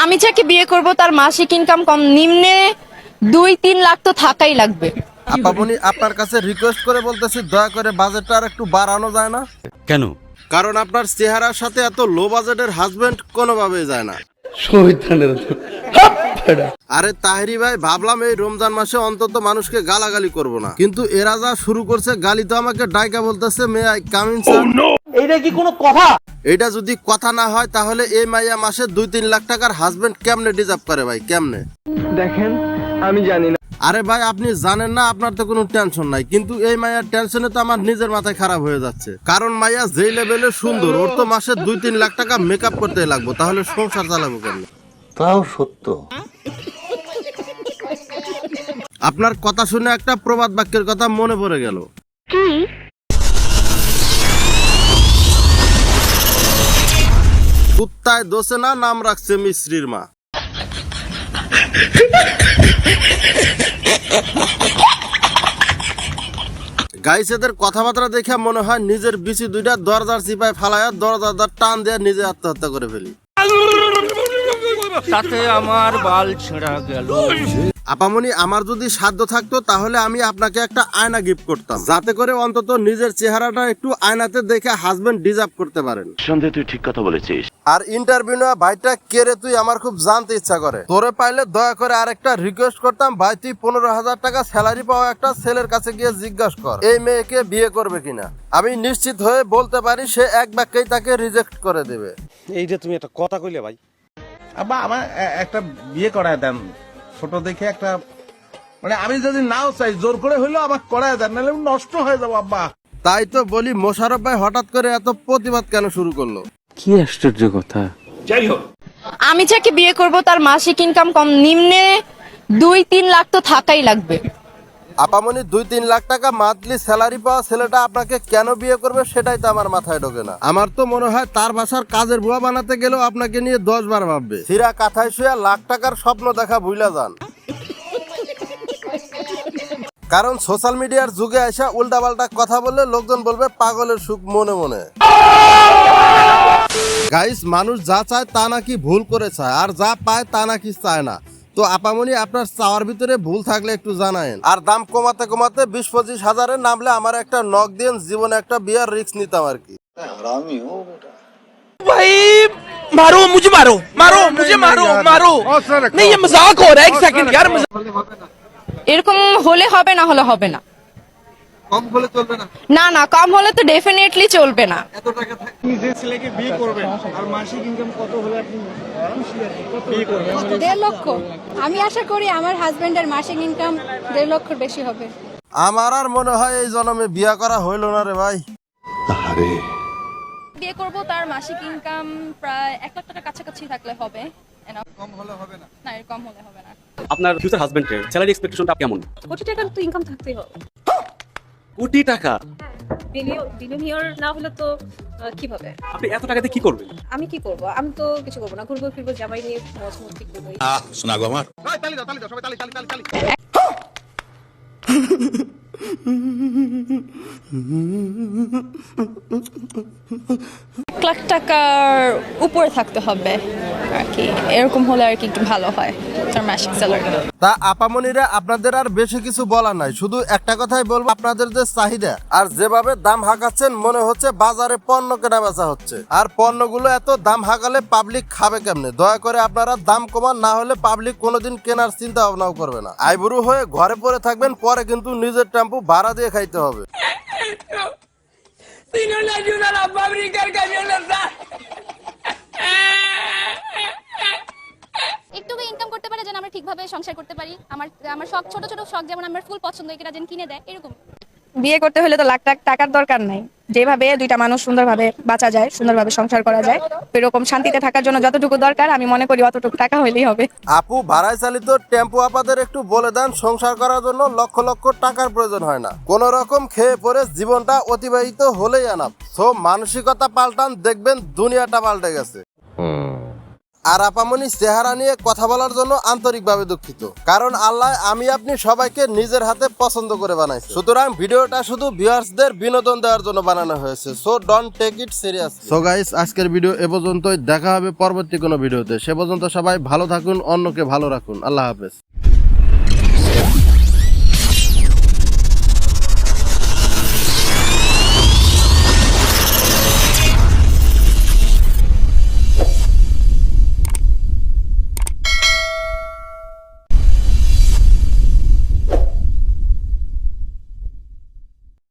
আমি যাকে বিয়ে করব তার মাসিক ইনকাম কম নিম্নে 2-3 লাখ তো থাকাই লাগবে। আপামনি আপনার কাছে রিকোয়েস্ট করে বলতেছি, দয়া করে বাজেটটা আর একটু বাড়ানো যায় না? কেন? কারণ আপনার চেহারার সাথে এত লো বাজেটের হাজবেন্ড কোনোভাবেই যায় না। আরে তাহেরি ভাই, ভাবলাম এই রমজান মাসে অন্তত মানুষকে গালাগালি করব না, কিন্তু এরা যা শুরু করছে, গালি তো আমাকে ডাইকা বলতেছে may I come in sir. এইটা কি কোনো কথা? এটা যদি কথা না হয় তাহলে এই মাইয়া মাসে 2-3 লাখ টাকার হাজবেন্ড কেমনে ডিজার্ভ করে ভাই, কেমনে? দেখেন, আমি জানি না। আরে ভাই, আপনি জানেন না, আপনার তো কোনো টেনশন নাই, কিন্তু এই মাইয়ার টেনশনে তো আমার নিজের মাথায় খারাপ হয়ে যাচ্ছে। কারণ মাইয়া যেই লেভেলে সুন্দর, ওর তো মাসে 2-3 লাখ টাকা মেকআপ করতে লাগবে, তাহলে সংসার চালাবো কেমনে? তাও সত্য। আপনার কথা শুনে একটা প্রবাদ বাক্যের কথা মনে পড়ে গেল। কুত্তায় দোষে না, নাম রাখছে মিশ্রির মা। গাইস, এদের কথাবার্তা দেখে মনে হয় নিজের বিচি দুইটা দরজার চিপায় ফালায়া দরজার টান দিয়ে নিজে আত্মহত্যা করে ফেলি। তাতে আমার বাল ছেঁড়া গেল। আপামনি, আমার যদি সাধ্য থাকতো তাহলে আমি আপনাকে একটা আয়না গিফট করতাম, যাতে করে অন্তত নিজের চেহারাটা একটু আয়নাতে দেখে হাজবেন্ড ডিজার্ভ করতে পারেন। সন্দেহ, তুই ঠিক কথা বলেছিস। আর ইন্টারভিউ নেওয়া ভাইটা কে রে তুই, আমার খুব জানতে ইচ্ছা করে। তোরে পাইলে দয়া করে আরেকটা রিকোয়েস্ট করতাম, ভাই তুই 15,000 টাকা স্যালারি পাওয়া একটা ছেলের কাছে গিয়ে জিজ্ঞাসা কর এই মেয়েকে বিয়ে করবে কিনা। আমি নিশ্চিত হয়ে বলতে পারি সে এক বাক্যেই তাকে রিজেক্ট করে দেবে। এইটা তুমি একটা কথা কইলে ভাই। আব্বা, আমার একটা বিয়ে করায় দেন, ছোট দেখে একটা, মানে আমি যদি নাও চাই জোর করে হইলেও আমাকে করায় দেন, নাহলে আমি নষ্ট হয়ে যাবো আব্বা। তাই তো বলি, মোশারফ ভাই হঠাৎ করে এত প্রতিবাদ কেন শুরু করলো? কি আশ্চর্য কথা। আমি যাকে বিয়ে করব তার মাসিক ইনকাম কম নিম্নে 2-3 লাখ তো থাকাই লাগবে। আপামনি, 2-3 লাখ টাকা মান্থলি স্যালারি পাওয়া ছেলেটা আপনাকে কেন বিয়ে করবে সেটাই তো আমার মাথায় ঢোকে না। আমার তো মনে হয় তার বাসার কাজের বুয়া বানাতে গেলেও আপনাকে নিয়ে 10 বার ভাববে। সিরা কাথায় শুয়ে লাখ টাকার স্বপ্ন দেখা ভুইলা যান। কারণ সোশ্যাল মিডিয়ার যুগে এসে উল্টাপাল্টা কথা বললে লোকজন বলবে পাগলের সুখ মনে মনে। গাইস, মানুষ যা চায় তা নাকি ভুল করে চায়, আর যা পায় তা নাকি চায় না। তো আপামনি, আপনার চাওয়ার ভিতরে ভুল থাকলে একটু জানায়েন। আর দাম কমাতে কমাতে 20-25 হাজারে নামলে আমার একটা নক দিন, জীবনে একটা বিয়ার রিস্ক নিতাম আর কি। भाई मारो मुझे, मारो मारो मुझे, मारो मारो। नहीं, ये मजाक हो रहा है, एक सेकंड यार। এরকম হলে হবে, না হলে হবে না। কম হলে চলবে না? না না, কম হলে তো ডেফিনেটলি চলবে না। এত টাকা থাকে? আপনি যে ছেলেকে বিয়ে করবেন আর মাসিক ইনকাম কত হলে আপনি বিয়ে করবেন? 1.5 লক্ষ। আমি আশা করি আমার হাজবেন্ডের মাসিক ইনকাম 1.5 লক্ষের বেশি হবে। আমার আর মনে হয় এই জন্মে বিয়া করা হইল না রে ভাই। বিয়ে করব তার মাসিক ইনকাম প্রায় 1 লাখ টাকার কাছাকাছি থাকলে হবে। কম হলে হবে না? না, এর কম হলে হবে না। আপনার ফিউচার হাজবেন্ডের স্যালারি এক্সপেকটেশনটা কেমন? কোটি টাকার তো ইনকাম থাকতেই হবে। কোটি টাকা? বিলিয়নিয়র না হলে তো কিভাবে? আপনি এত টাকাতে কি করবেন? আমি কি করব? আমি তো কিছু করব না, ঘুরবো ফিরবো, জামাই নিয়ে মজ মস্তি করবো। শোনা গো আমার। তালি দাও, সবাই তালি তালি তালি তালি। 1 লাখ টাকার উপরে থাকতে হবে আর কি, এরকম হলে আর কি একটু ভালো হয় তার মাসিক স্যালারি। তা আপামনিরা, আপনাদের আর বেশি কিছু বলার নাই, শুধু একটা কথাই বলবো, আপনাদের যে চাহিদা আর যেভাবে দাম হাঁকাচ্ছেন, মনে হচ্ছে বাজারে পণ্য কেনা বেচা হচ্ছে। আর পণ্যগুলো এত দাম হাঁকালে পাবলিক খাবে কেমনে? দয়া করে আপনারা দাম কমান, না হলে পাবলিক কোনোদিন কেনার চিন্তা ভাবনাও করবে না। আইবুড়ো হয়ে ঘরে পড়ে থাকবেন, পরে কিন্তু নিজের টেম্পু ভাড়া দিয়ে খাইতে হবে। একটু ইনকাম করতে পারে যেন আমরা ঠিকভাবে সংসার করতে পারি। আমার আমার শখ, ছোট ছোট শখ, যেমন আমার ফুল পছন্দ, এটা যেন কিনে দেয়, এরকম। বিয়ে করতে হলে তো লাখ লাখ টাকার দরকার নাই। যেভাবে দুইটা মানুষ সুন্দরভাবে বাঁচা যায়, সুন্দরভাবে সংসার করা যায়, এরকম শান্তিতে থাকার জন্য যতটুকু দরকার আমি মনে করি অতটুকু টাকা হইলেই হবে। আপু, ভাড়ায় চালিত টেম্পু আপাদের একটু বলে দেন, সংসার করার জন্য লক্ষ লক্ষ টাকার প্রয়োজন হয় না, কোন রকম খেয়ে পরে জীবনটা অতিবাহিত হলেই আনাপ। সো মানসিকতা পাল্টান, দেখবেন দুনিয়াটা পাল্টে গেছে। আর আপামনি চেহারা নিয়ে কথা বলার জন্য আন্তরিকভাবে দুঃখিত, কারণ আল্লাহ আমি আপনি সবাইকে নিজের হাতে পছন্দ করে বানাইছে। সুতরাং ভিডিওটা শুধু ভিউয়ার্সদের বিনোদন দেওয়ার জন্য বানানো হয়েছে, so don't take it serious. So guys, আজকের ভিডিও এ পর্যন্তই, দেখা হবে পরবর্তী কোনো ভিডিওতে। সে পর্যন্ত সবাই ভালো থাকুন, অন্যকে ভালো রাখুন। আল্লাহ হাফেজ।